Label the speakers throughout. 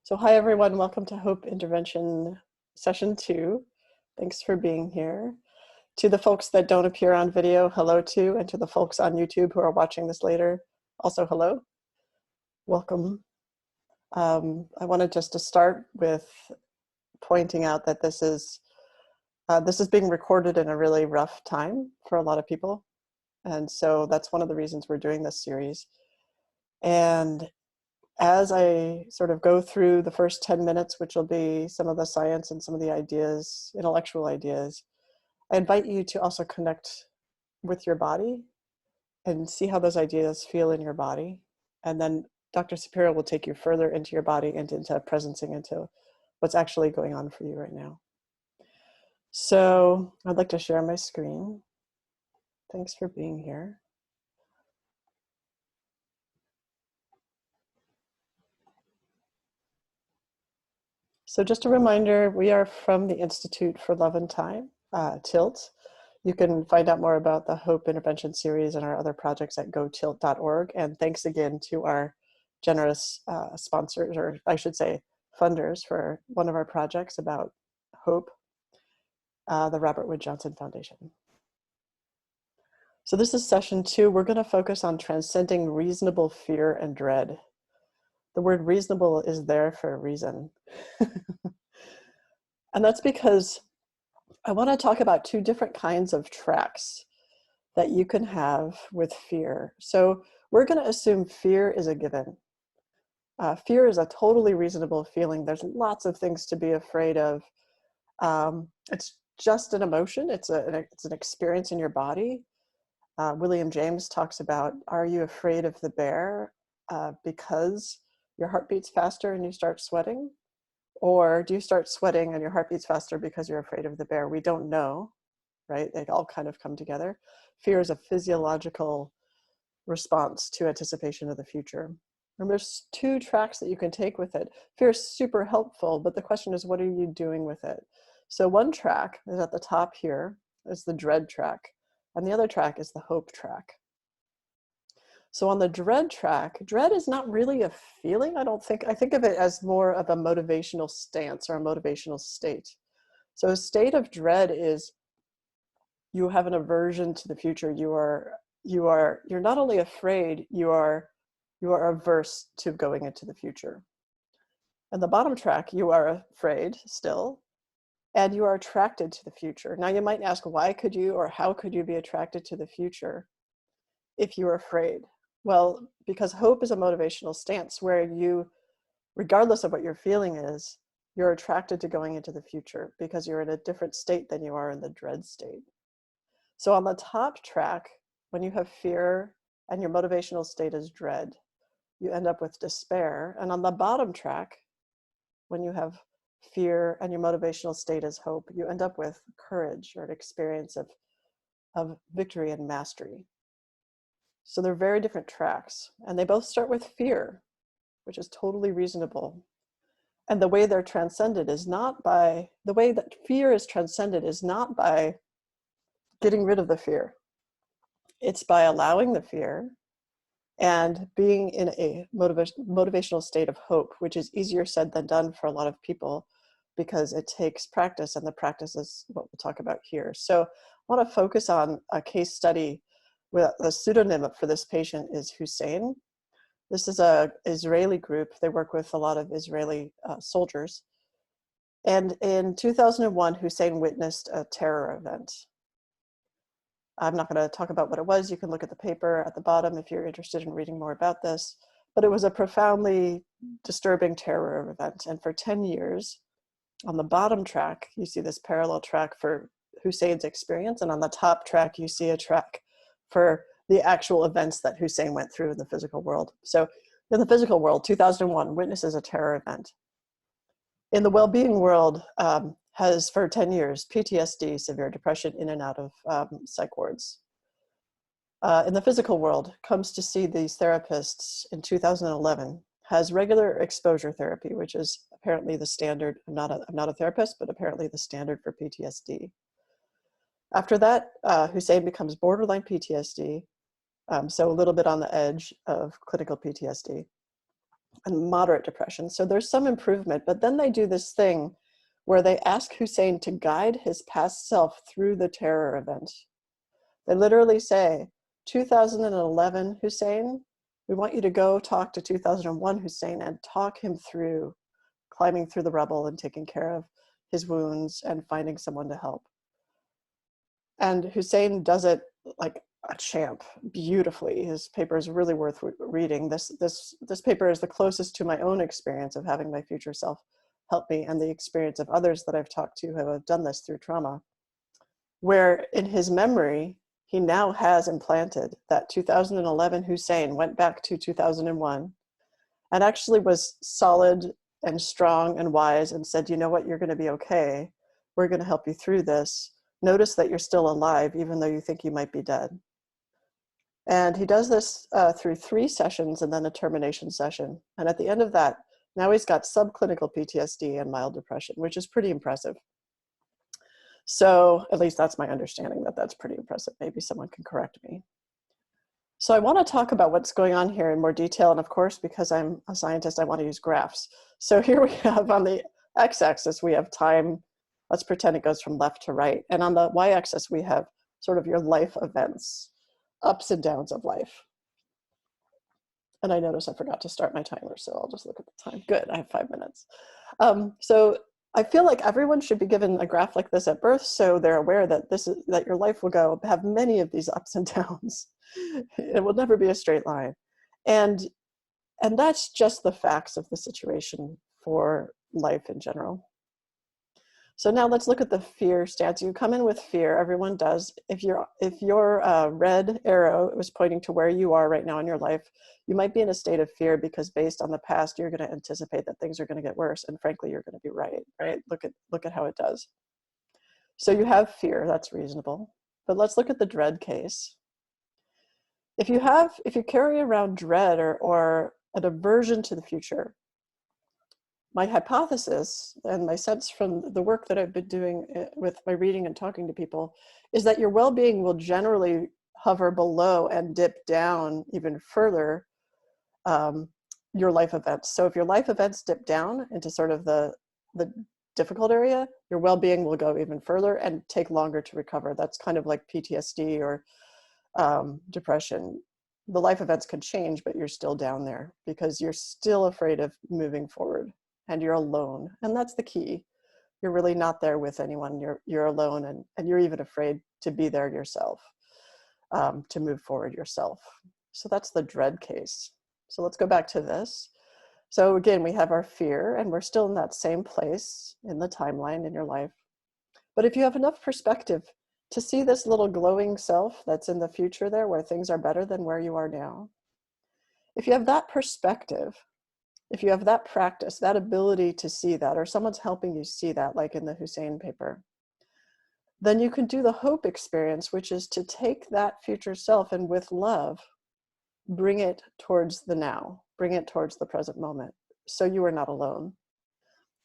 Speaker 1: So hi everyone, welcome to Hope Intervention Session 2. Thanks for being here. To the folks that don't appear on video, hello too, and to the folks on YouTube who are watching this later, also hello. Welcome. I wanted just to start with pointing out that this is being recorded in a really rough time for a lot of people. And so that's one of the reasons we're doing this series. And as I sort of go through the first 10 minutes, which will be some of the science and some of the ideas, intellectual ideas, I invite you to also connect with your body and see how those ideas feel in your body. And then Dr. Sapiro will take you further into your body and into presencing into what's actually going on for you right now. So I'd like to share my screen. Thanks for being here. So just a reminder, we are from the Institute for Love and Time, TILT. You can find out more about the Hope Intervention series and our other projects at gotilt.org. And thanks again to our generous sponsors, or I should say funders, for one of our projects about hope, the Robert Wood Johnson Foundation. So this is session 2. We're going to focus on transcending reasonable fear and dread. The word reasonable is there for a reason. And that's because I want to talk about two different kinds of tracks that you can have with fear. So we're going to assume fear is a given. Fear is a totally reasonable feeling. There's lots of things to be afraid of. It's just an emotion. It's an experience in your body. William James talks about, are you afraid of the bear because your heart beats faster and you start sweating? Or do you start sweating and your heart beats faster because you're afraid of the bear? We don't know, right? They all kind of come together. Fear is a physiological response to anticipation of the future. And there's two tracks that you can take with it. Fear is super helpful, but the question is, what are you doing with it? So one track is at the top here, is the dread track. And the other track is the hope track. So on the dread track, dread is not really a feeling, I don't think. I think of it as more of a motivational stance or a motivational state. So a state of dread is you have an aversion to the future. You're not only afraid, you are averse to going into the future. And the bottom track, you are afraid still, and you are attracted to the future. Now you might ask, why could you or how could you be attracted to the future if you're afraid? Well, because hope is a motivational stance where you, regardless of what your feeling is, you're attracted to going into the future because you're in a different state than you are in the dread state. So on the top track, when you have fear and your motivational state is dread, you end up with despair. And on the bottom track, when you have fear and your motivational state is hope, you end up with courage or an experience of victory and mastery. So they're very different tracks, and they both start with fear, which is totally reasonable. And the way they're transcended is not by, the way that fear is transcended is not by getting rid of the fear. It's by allowing the fear and being in a motivational state of hope, which is easier said than done for a lot of people because it takes practice, and the practice is what we'll talk about here. So I want to focus on a case study. The pseudonym for this patient is Hussein. This is an Israeli group. They work with a lot of Israeli soldiers. And in 2001, Hussein witnessed a terror event. I'm not going to talk about what it was. You can look at the paper at the bottom if you're interested in reading more about this. But it was a profoundly disturbing terror event. And for 10 years, on the bottom track, you see this parallel track for Hussein's experience. And on the top track, you see a track for the actual events that Hussein went through in the physical world. So in the physical world, 2001 witnesses a terror event. In the well-being world, has for 10 years PTSD, severe depression, in and out of psych wards. In the physical world, comes to see these therapists in 2011, has regular exposure therapy, which is apparently the standard. I'm not a therapist, but apparently the standard for PTSD. After that, Hussein becomes borderline PTSD, so a little bit on the edge of clinical PTSD. and moderate depression. So there's some improvement, but then they do this thing where they ask Hussein to guide his past self through the terror event. They literally say, 2011 Hussein, we want you to go talk to 2001 Hussein and talk him through climbing through the rubble and taking care of his wounds and finding someone to help. And Hussein does it like a champ, beautifully. His paper is really worth reading. This paper is the closest to my own experience of having my future self help me and the experience of others that I've talked to who have done this through trauma, where in his memory, he now has implanted that 2011 Hussein went back to 2001 and actually was solid and strong and wise and said, you know what, you're going to be okay. We're going to help you through this. Notice that you're still alive, even though you think you might be dead. And he does this through 3 sessions and then a termination session. And at the end of that, now he's got subclinical PTSD and mild depression, which is pretty impressive. So at least that's my understanding, that that's pretty impressive. Maybe someone can correct me. So I want to talk about what's going on here in more detail. And of course, because I'm a scientist, I want to use graphs. So here we have on the x-axis, we have time. Let's pretend it goes from left to right. And on the y-axis, we have sort of your life events, ups and downs of life. And I notice I forgot to start my timer, so I'll just look at the time. Good, I have 5 minutes. So I feel like everyone should be given a graph like this at birth, so they're aware that that your life will have many of these ups and downs. It will never be a straight line. And that's just the facts of the situation for life in general. So now let's look at the fear stance. You come in with fear, everyone does. If your red arrow was pointing to where you are right now in your life, you might be in a state of fear because based on the past, you're going to anticipate that things are going to get worse. And frankly, you're going to be right? Look at how it does. So you have fear, that's reasonable. But let's look at the dread case. If you carry around dread or an aversion to the future, my hypothesis and my sense from the work that I've been doing with my reading and talking to people is that your well-being will generally hover below and dip down even further your life events. So if your life events dip down into sort of the difficult area, your well-being will go even further and take longer to recover. That's kind of like PTSD or depression. The life events can change, but you're still down there because you're still afraid of moving forward. And you're alone. And that's the key. You're really not there with anyone. You're alone and you're even afraid to be there yourself, to move forward yourself. So that's the dread case. So let's go back to this. So again, we have our fear and we're still in that same place in the timeline in your life. But if you have enough perspective to see this little glowing self that's in the future there where things are better than where you are now, if you have that perspective, if you have that practice, that ability to see that, or someone's helping you see that, like in the Hussein paper, then you can do the hope experience, which is to take that future self and with love, bring it towards the now, bring it towards the present moment, so you are not alone.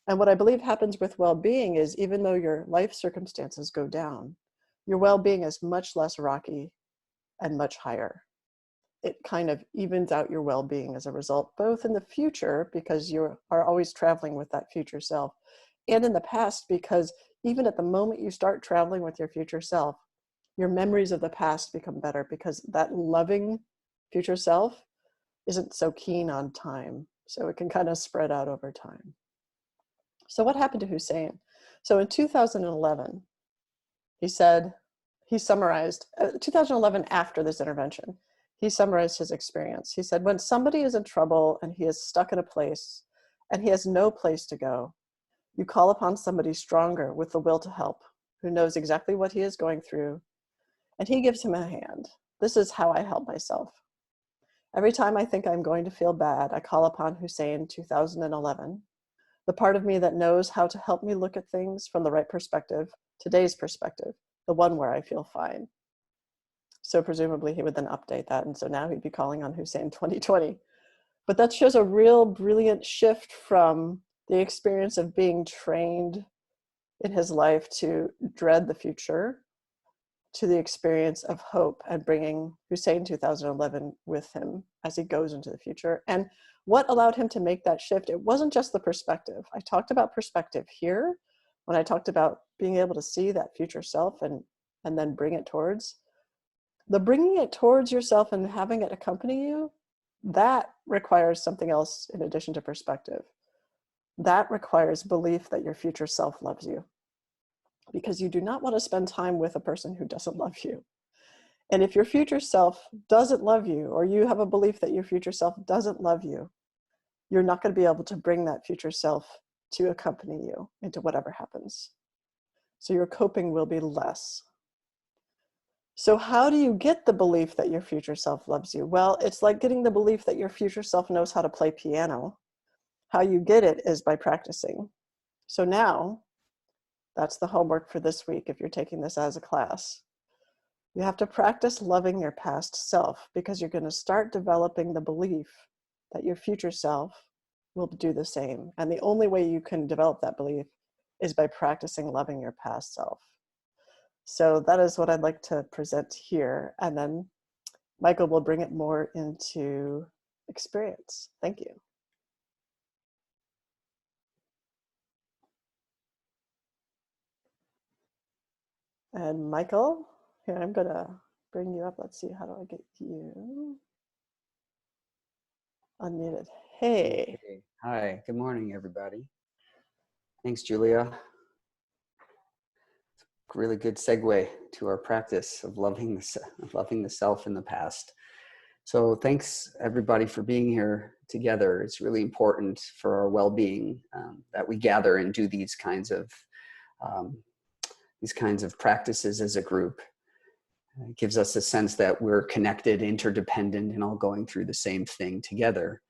Speaker 1: And what I believe happens with well-being is even though your life circumstances go down, your well-being is much less rocky and much higher. It kind of evens out your well-being as a result, both in the future, because you are always traveling with that future self, and in the past, because even at the moment you start traveling with your future self, your memories of the past become better because that loving future self isn't so keen on time. So it can kind of spread out over time. So what happened to Hussein? So in 2011, he summarized, 2011 after this intervention, he summarized his experience. He said, when somebody is in trouble and he is stuck in a place and he has no place to go, you call upon somebody stronger with the will to help, who knows exactly what he is going through, and he gives him a hand. This is how I help myself. Every time I think I'm going to feel bad, I call upon Hussein 2011, the part of me that knows how to help me look at things from the right perspective, today's perspective, the one where I feel fine. So presumably he would then update that. And so now he'd be calling on Hussein 2020. But that shows a real brilliant shift from the experience of being trained in his life to dread the future to the experience of hope and bringing Hussein 2011 with him as he goes into the future. And What allowed him to make that shift? It wasn't just the perspective. I talked about perspective here when I talked about being able to see that future self and then bring it towards. The bringing it towards yourself and having it accompany you, that requires something else in addition to perspective. That requires belief that your future self loves you, because you do not want to spend time with a person who doesn't love you. And if your future self doesn't love you, or you have a belief that your future self doesn't love you, you're not going to be able to bring that future self to accompany you into whatever happens. So your coping will be less. So how do you get the belief that your future self loves you? Well, it's like getting the belief that your future self knows how to play piano. How you get it is by practicing. So now, that's the homework for this week if you're taking this as a class. You have to practice loving your past self, because you're going to start developing the belief that your future self will do the same. And the only way you can develop that belief is by practicing loving your past self. So that is what I'd like to present here. And then Michael will bring it more into experience. Thank you. And Michael, here, I'm going to bring you up. Let's see, how do I get you unmuted? Hey.
Speaker 2: Okay. Hi, good morning, everybody. Thanks, Julia. Really good segue to our practice of loving the self in the past. So thanks, everybody, for being here together. It's really important for our well-being that we gather and do these kinds of practices as a group. It gives us a sense that we're connected, interdependent, and all going through the same thing together,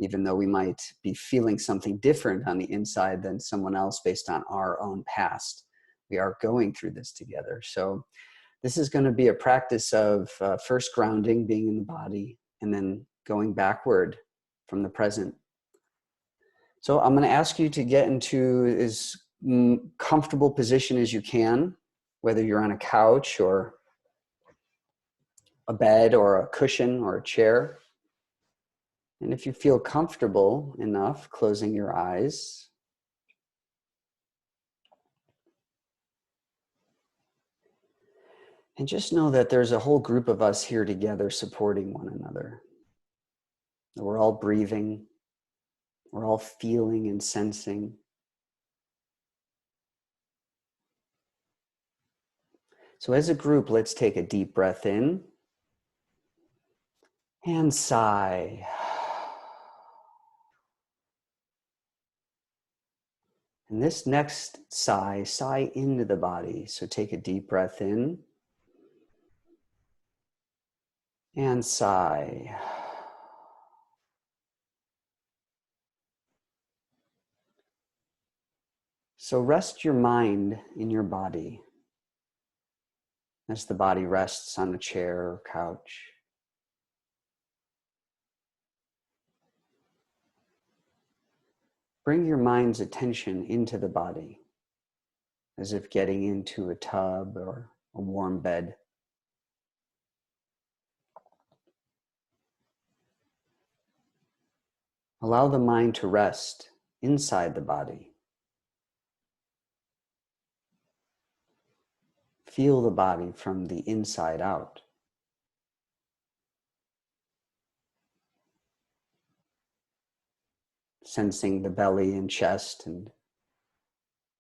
Speaker 2: even though we might be feeling something different on the inside than someone else based on our own past. We are going through this together. So this is going to be a practice of first grounding, being in the body, and then going backward from the present. So I'm going to ask you to get into as comfortable position as you can, whether you're on a couch or a bed or a cushion or a chair. And if you feel comfortable enough, closing your eyes. And just know that there's a whole group of us here together supporting one another. We're all breathing. We're all feeling and sensing. So as a group, let's take a deep breath in and sigh. And this next sigh, sigh into the body. So take a deep breath in and sigh. So rest your mind in your body as the body rests on a chair or couch. Bring your mind's attention into the body, as if getting into a tub or a warm bed. Allow the mind to rest inside the body. Feel the body from the inside out. Sensing the belly and chest and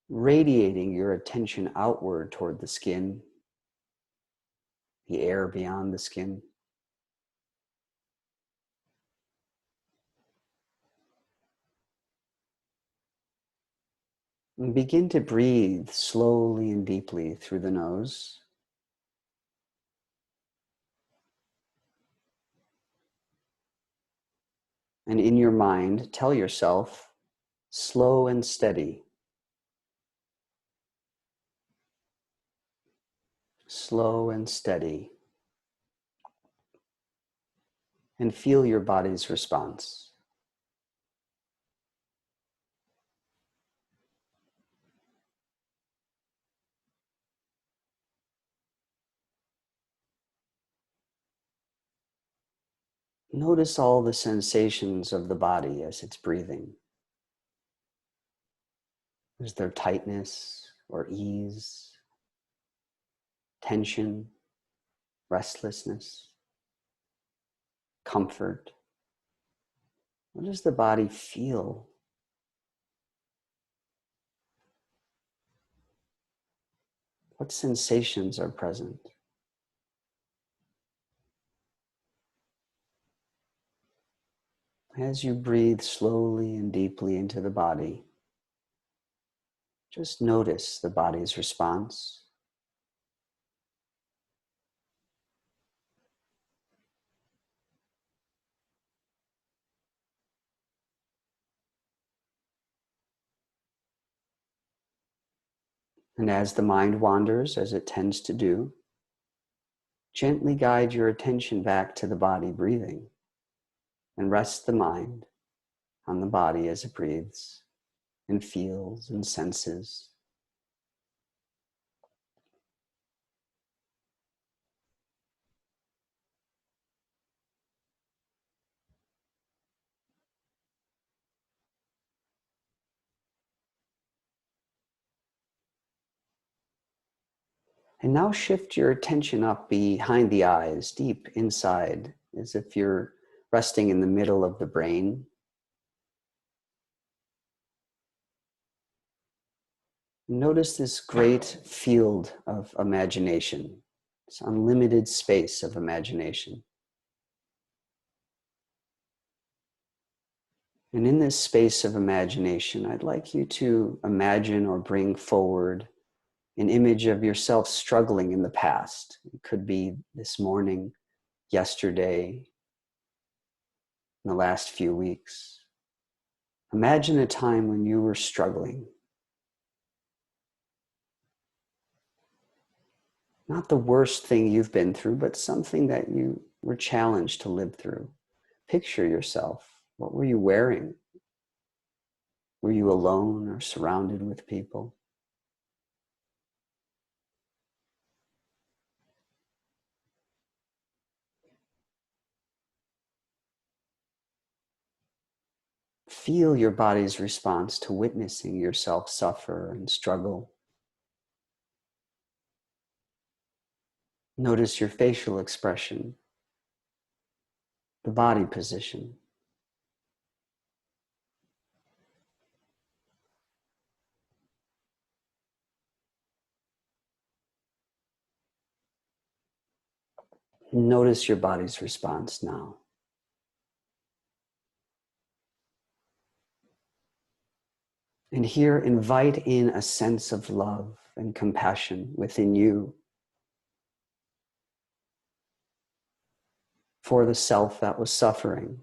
Speaker 2: radiating your attention outward toward the skin, the air beyond the skin. And begin to breathe slowly and deeply through the nose. And in your mind, tell yourself, slow and steady. Slow and steady. And feel your body's response. Notice all the sensations of the body as it's breathing. Is there tightness or ease, tension, restlessness, comfort? What does the body feel? What sensations are present? As you breathe slowly and deeply into the body, just notice the body's response. And as the mind wanders, as it tends to do, gently guide your attention back to the body breathing and rest the mind on the body as it breathes and feels and senses. And now shift your attention up behind the eyes, deep inside, as if you're resting in the middle of the brain. Notice this great field of imagination, this unlimited space of imagination. And in this space of imagination, I'd like you to imagine or bring forward an image of yourself struggling in the past. It could be this morning, yesterday, in the last few weeks. Imagine a time when you were struggling. Not the worst thing you've been through, but something that you were challenged to live through. Picture yourself. What were you wearing? Were you alone or surrounded with people? Feel your body's response to witnessing yourself suffer and struggle. Notice your facial expression, the body position. Notice your body's response now. And here, invite in a sense of love and compassion within you for the self that was suffering.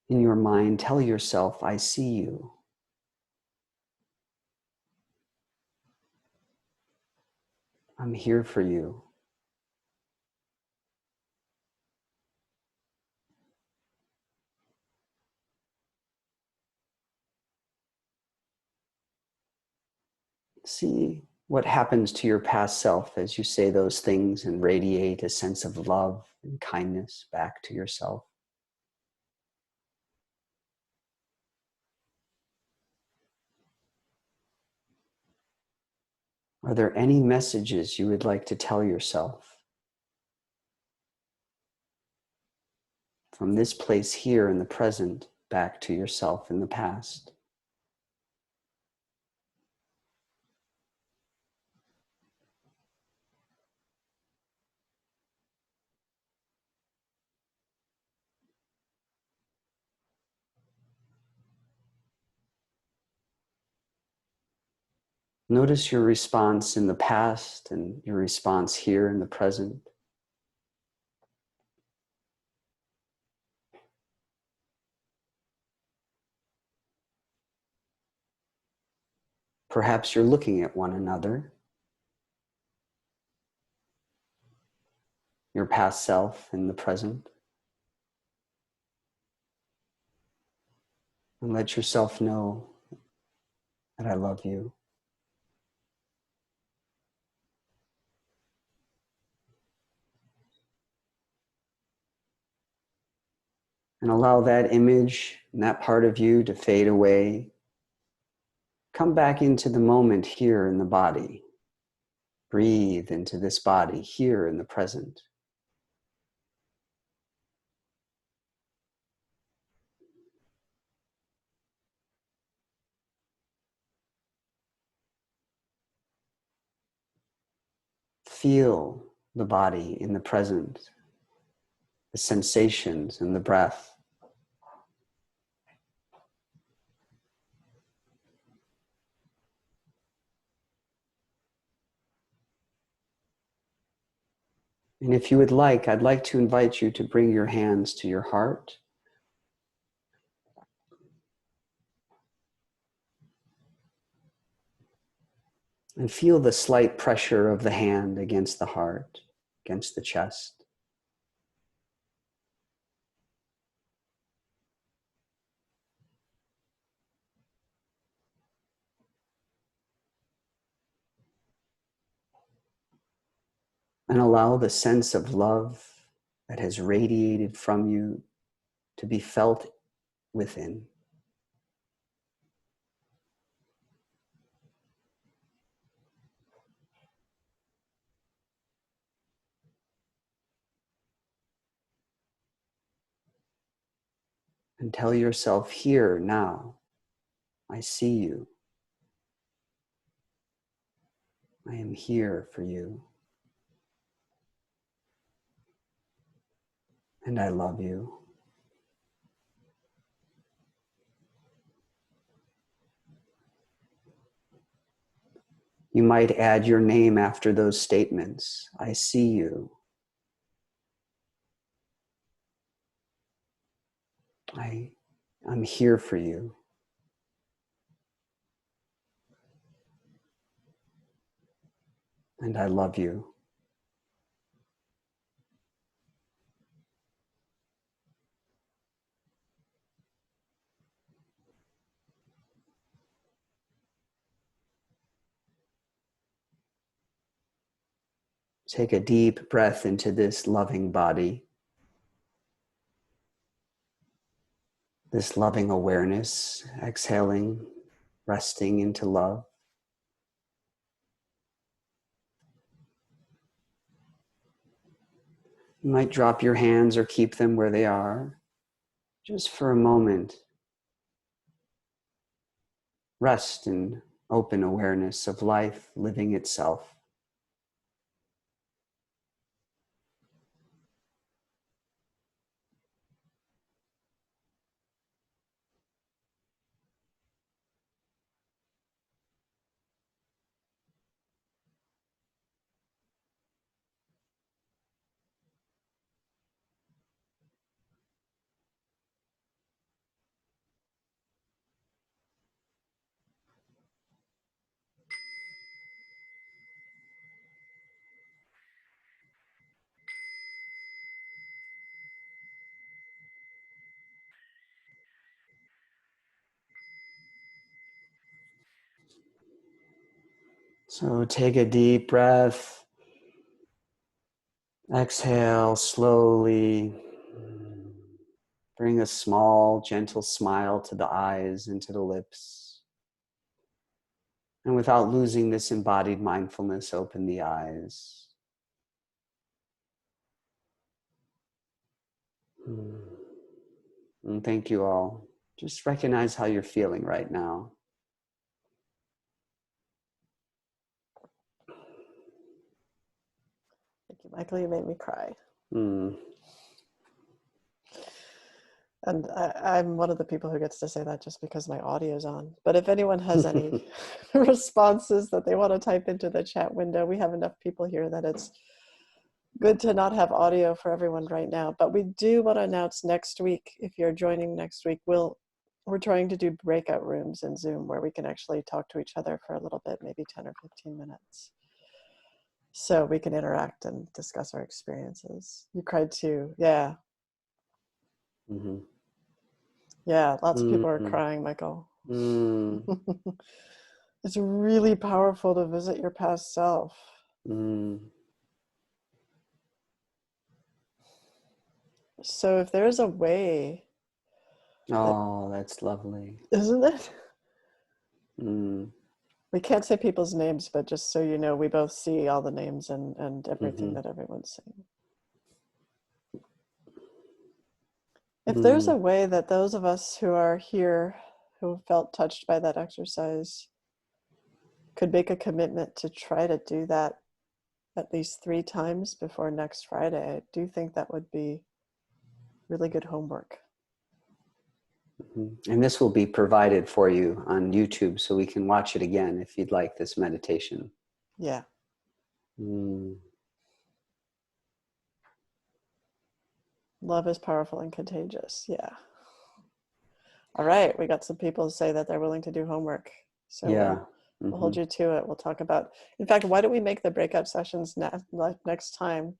Speaker 2: In your mind, tell yourself, I see you. I'm here for you. See what happens to your past self as you say those things and radiate a sense of love and kindness back to yourself. Are there any messages you would like to tell yourself from this place here in the present back to yourself in the past? Notice your response in the past and your response here in the present. Perhaps you're looking at one another, your past self and the present. And let yourself know and I love you. And allow that image and that part of you to fade away. Come back into the moment here in the body. Breathe into this body here in the present. Feel the body in the present, the sensations and the breath. And if you would like, I'd like to invite you to bring your hands to your heart. And feel the slight pressure of the hand against the heart, against the chest. And allow the sense of love that has radiated from you to be felt within. And tell yourself, here, now, I see you. I am here for you. And I love you. You might add your name after those statements. I see you. I'm here for you. And I love you. Take a deep breath into this loving body, this loving awareness, exhaling, resting into love. You might drop your hands or keep them where they are, just for a moment. Rest in open awareness of life living itself. So take a deep breath. Exhale slowly. Bring a small, gentle smile to the eyes and to the lips. And without losing this embodied mindfulness, open the eyes. And thank you all. Just recognize how you're feeling right now.
Speaker 1: Thank you, Michael. You made me cry.
Speaker 2: Mm.
Speaker 1: And I'm one of the people who gets to say that just because my audio's on. But if anyone has any responses that they want to type into the chat window, we have enough people here that it's good to not have audio for everyone right now. But we do want to announce next week, if you're joining next week, we're trying to do breakout rooms in Zoom where we can actually talk to each other for a little bit, maybe 10 or 15 minutes. So we can interact and discuss our experiences. You cried too. Yeah.
Speaker 2: Mm-hmm.
Speaker 1: Yeah, lots of people are
Speaker 2: Mm-hmm.
Speaker 1: crying, Michael.
Speaker 2: Mm.
Speaker 1: It's really powerful to visit your past self.
Speaker 2: Mm.
Speaker 1: So if there's a way that,
Speaker 2: Oh, that's lovely.
Speaker 1: isn't it?
Speaker 2: Mm.
Speaker 1: We can't say people's names, but just so you know, we both see all the names and everything
Speaker 2: Mm-hmm.
Speaker 1: that everyone's saying. If there's
Speaker 2: Mm.
Speaker 1: a way that those of us who are here, who felt touched by that exercise, could make a commitment to try to do that at least 3 times before next Friday, I do think that would be really good homework.
Speaker 2: Mm-hmm. And this will be provided for you on YouTube, so we can watch it again if you'd like this meditation.
Speaker 1: Yeah.
Speaker 2: Mm.
Speaker 1: Love is powerful and contagious. Yeah. All right. We got some people say that they're willing to do homework. So
Speaker 2: Yeah.
Speaker 1: we'll
Speaker 2: Mm-hmm.
Speaker 1: hold you to it. We'll talk about, in fact, why don't we make the breakout sessions next time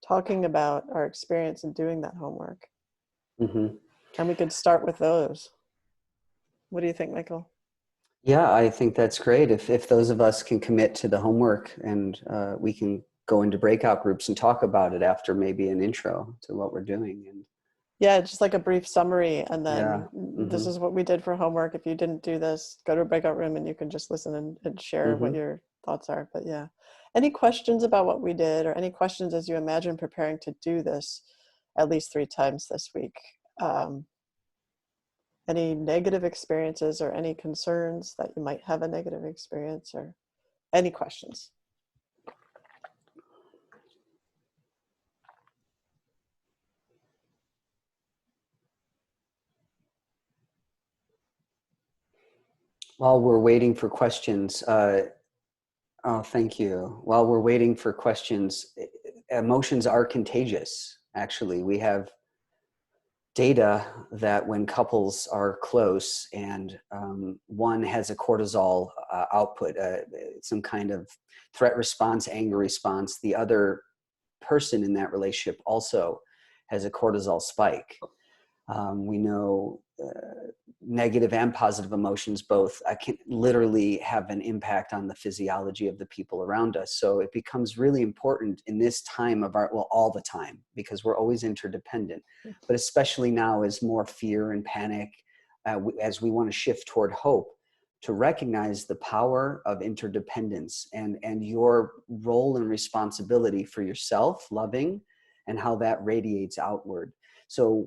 Speaker 1: talking about our experience in doing that homework?
Speaker 2: Mm-hmm.
Speaker 1: And we could start with those. What do you think, Michael?
Speaker 2: Yeah, I think that's great. If those of us can commit to the homework, and we can go into breakout groups and talk about it after maybe an intro to what we're doing. And
Speaker 1: Yeah, just like a brief summary. And
Speaker 2: yeah.
Speaker 1: then this
Speaker 2: Mm-hmm.
Speaker 1: is what we did for homework. If you didn't do this, go to a breakout room and you can just listen and share what
Speaker 2: Mm-hmm.
Speaker 1: your thoughts are. But yeah, any questions about what we did, or any questions as you imagine preparing to do this at least 3 times this week? Any negative experiences or any concerns that you might have a negative experience, or any questions?
Speaker 2: While we're waiting for questions, oh, thank you. While we're waiting for questions, emotions are contagious. Actually, we have data that when couples are close and one has a cortisol output, some kind of threat response, anger response, the other person in that relationship also has a cortisol spike. We know negative and positive emotions both can literally have an impact on the physiology of the people around us. So it becomes really important in this time of our, well, all the time, because we're always interdependent, but especially now as more fear and panic, as we want to shift toward hope, to recognize the power of interdependence and your role and responsibility for yourself, loving, and how that radiates outward. So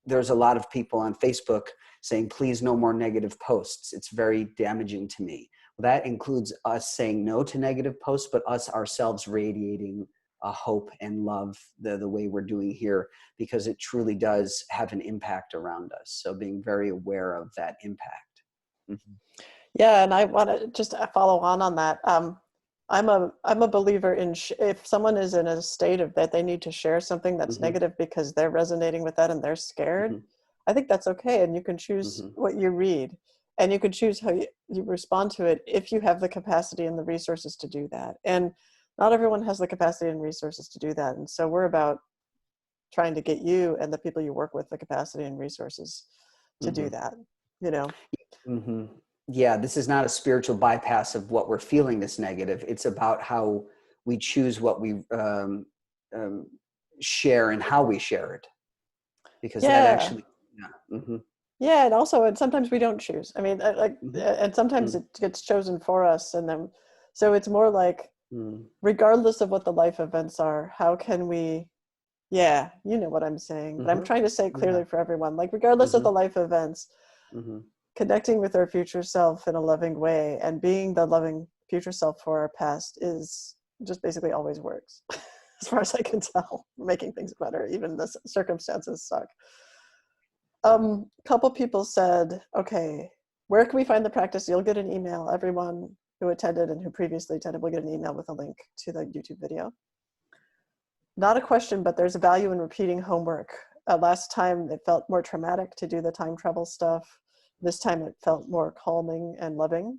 Speaker 2: there's a lot of people on Facebook saying, please, no more negative posts. It's very damaging to me. Well, that includes us saying no to negative posts, but us ourselves radiating hope and love the way we're doing here, because it truly does have an impact around us. So being very aware of that impact. Mm-hmm.
Speaker 1: Yeah, and I want to just follow on that. I'm a believer in if someone is in a state of that they need to share something that's
Speaker 2: Mm-hmm.
Speaker 1: negative because they're resonating with that and they're scared,
Speaker 2: Mm-hmm.
Speaker 1: I think that's okay. And you can choose
Speaker 2: Mm-hmm.
Speaker 1: what you read, and you can choose how you respond to it if you have the capacity and the resources to do that. And not everyone has the capacity and resources to do that. And so we're about trying to get you and the people you work with the capacity and resources to do
Speaker 2: Mm-hmm.
Speaker 1: that, you know?
Speaker 2: Mm-hmm. Yeah, this is not a spiritual bypass of what we're feeling that's negative. It's about how we choose what we um, share and how we share it, because that
Speaker 1: Yeah.
Speaker 2: actually, yeah. Mm-hmm.
Speaker 1: Yeah, and also, and sometimes we don't choose. I mean,
Speaker 2: Mm-hmm.
Speaker 1: and sometimes it gets chosen for us, and then, so it's more like,
Speaker 2: Mm-hmm.
Speaker 1: regardless of what the life events are, how can we? Yeah, you know what I'm saying, but I'm
Speaker 2: Mm-hmm.
Speaker 1: trying to say it
Speaker 2: Yeah.
Speaker 1: clearly for everyone. Like, regardless of
Speaker 2: Mm-hmm.
Speaker 1: the life events,
Speaker 2: Mm-hmm.
Speaker 1: connecting with our future self in a loving way and being the loving future self for our past is just basically always works, as far as I can tell. Making things better, even the circumstances suck. Couple people said, okay, where can we find the practice? You'll get an email. Everyone who attended and who previously attended will get an email with a link to the YouTube video. Not a question, but there's a value in repeating homework. Last time it felt more traumatic to do the time travel stuff. This time it felt more calming and loving.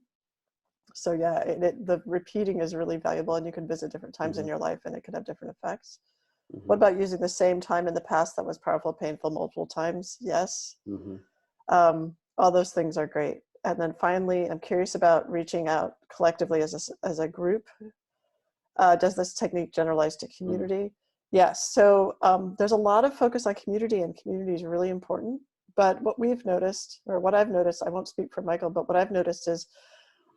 Speaker 1: So yeah, the repeating is really valuable, and you can visit different times in
Speaker 2: Mm-hmm.
Speaker 1: your life and it could have different effects. What
Speaker 2: Mm-hmm.
Speaker 1: about using the same time in the past that was powerful, painful multiple times? Yes.
Speaker 2: Mm-hmm.
Speaker 1: All those things are great. And then finally, I'm curious about reaching out collectively as a group. Does this technique generalize to
Speaker 2: Mm.
Speaker 1: community? Yes. So there's a lot of focus on community, and community is really important. But what we've noticed, or what I've noticed, I won't speak for Michael, but what I've noticed is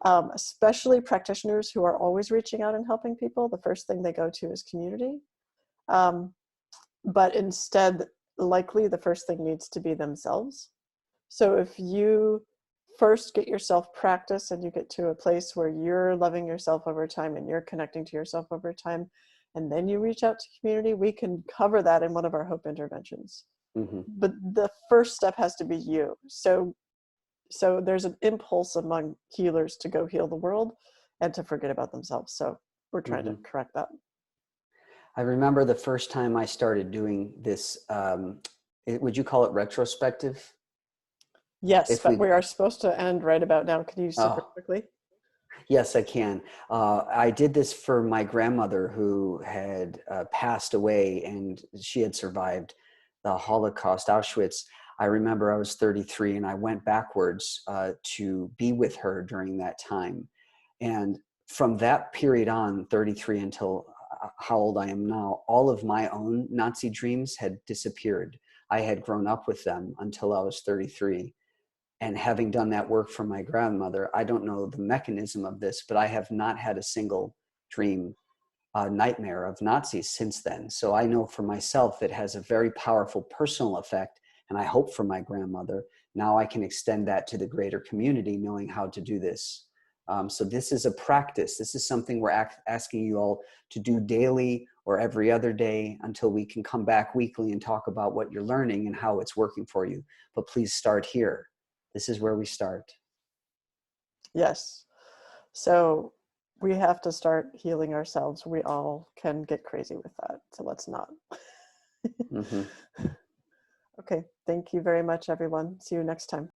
Speaker 1: especially practitioners who are always reaching out and helping people, the first thing they go to is community. But instead, likely the first thing needs to be themselves. So if you first get yourself practice and you get to a place where you're loving yourself over time and you're connecting to yourself over time, and then you reach out to community, we can cover that in one of our hope interventions.
Speaker 2: Mm-hmm.
Speaker 1: But the first step has to be you. So there's an impulse among healers to go heal the world and to forget about themselves. So we're trying to
Speaker 2: Mm-hmm.
Speaker 1: correct that.
Speaker 2: I remember the first time I started doing this. Would you call it retrospective?
Speaker 1: Yes,
Speaker 2: If
Speaker 1: but
Speaker 2: we,
Speaker 1: we are supposed to end right about now. Can you super
Speaker 2: oh,
Speaker 1: quickly?
Speaker 2: yes, I can. I did this for my grandmother who had passed away, and she had survived the Holocaust, Auschwitz. I remember I was 33 and I went backwards to be with her during that time. And from that period on, 33 until how old I am now, all of my own Nazi dreams had disappeared. I had grown up with them until I was 33. And having done that work for my grandmother, I don't know the mechanism of this, but I have not had a single dream nightmare of Nazis since then. So I know for myself it has a very powerful personal effect. And I hope for my grandmother, now I can extend that to the greater community, knowing how to do this. So this is a practice. This is something we're asking you all to do daily or every other day until we can come back weekly and talk about what you're learning and how it's working for you. But please start here. This is where we start.
Speaker 1: Yes. So we have to start healing ourselves. We all can get crazy with that. So let's not.
Speaker 2: Mm-hmm.
Speaker 1: Okay. Thank you very much, everyone. See you next time.